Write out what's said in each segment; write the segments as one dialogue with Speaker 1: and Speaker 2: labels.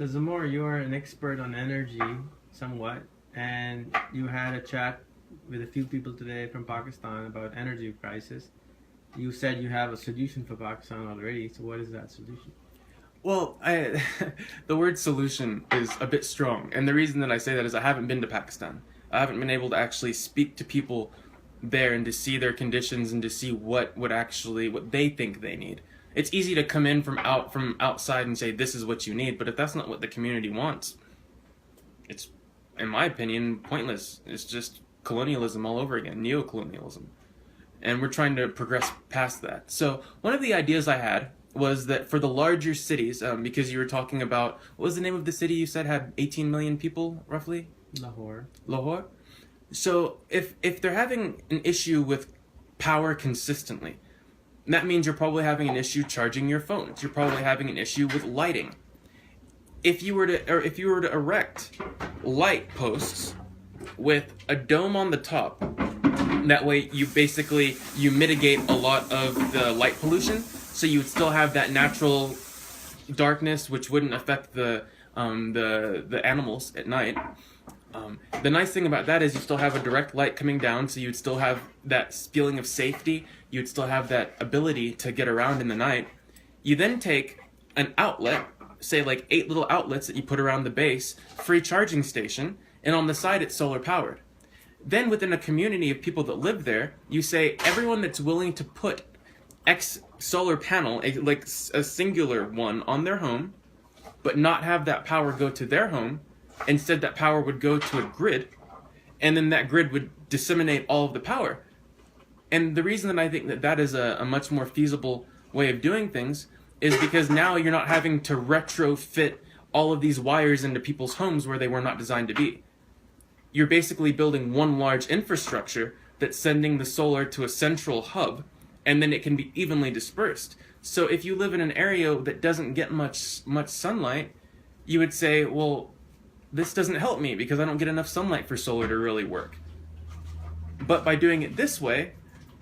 Speaker 1: So Zamor, you are an expert on energy, somewhat, and you had a chat with a few people today from Pakistan about energy crisis. You said you have a solution for Pakistan already. So what is that solution?
Speaker 2: Well, the word solution is a bit strong, and the reason that I say that is I haven't been to Pakistan. I haven't been able to actually speak to people there and to see their conditions and to see what they think they need. It's easy to come in from outside and say this is what you need, but if that's not what the community wants, it's, in my opinion, pointless. It's just colonialism all over again, neo-colonialism. And we're trying to progress past that. So one of the ideas I had was that for the larger cities, because you were talking about, what was the name of the city you said had 18 million people, roughly?
Speaker 1: Lahore.
Speaker 2: Lahore? So if they're having an issue with power consistently, that means you're probably having an issue charging your phones. You're probably having an issue with lighting. If you were to erect light posts with a dome on the top, that way you mitigate a lot of the light pollution, so you would still have that natural darkness, which wouldn't affect the animals at night. The nice thing about that is you still have a direct light coming down, so you'd still have that feeling of safety. You'd still have that ability to get around in the night. You then take an outlet, say like 8 little outlets that you put around the base, free charging station, and on the side it's solar powered. Then within a community of people that live there, you say everyone that's willing to put X solar panel, like a singular one, on their home, but not have that power go to their home, instead that power would go to a grid, and then that grid would disseminate all of the power. And the reason that I think that is a much more feasible way of doing things is because now you're not having to retrofit all of these wires into people's homes where they were not designed to be. You're basically building one large infrastructure that's sending the solar to a central hub, and then it can be evenly dispersed. So if you live in an area that doesn't get much sunlight, you would say, well, this doesn't help me because I don't get enough sunlight for solar to really work. But by doing it this way,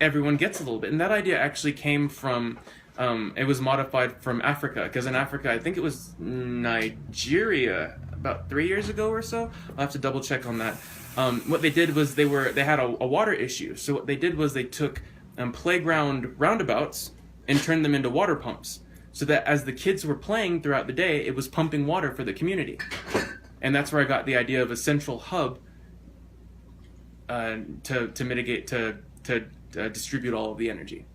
Speaker 2: everyone gets a little bit. And that idea actually came from, it was modified from Africa, because in Africa, I think it was Nigeria, about 3 years ago or so. I'll have to double check on that. What they did was they had a water issue. So what they did was they took playground roundabouts and turned them into water pumps, so that as the kids were playing throughout the day, it was pumping water for the community. And that's where I got the idea of a central hub to mitigate, to distribute all of the energy.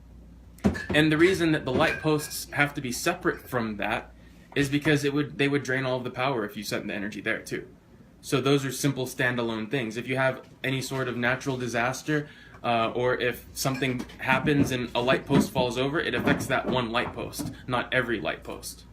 Speaker 2: And the reason that the light posts have to be separate from that is because they would drain all of the power if you sent the energy there too. So those are simple standalone things. If you have any sort of natural disaster, or if something happens and a light post falls over, it affects that one light post, not every light post.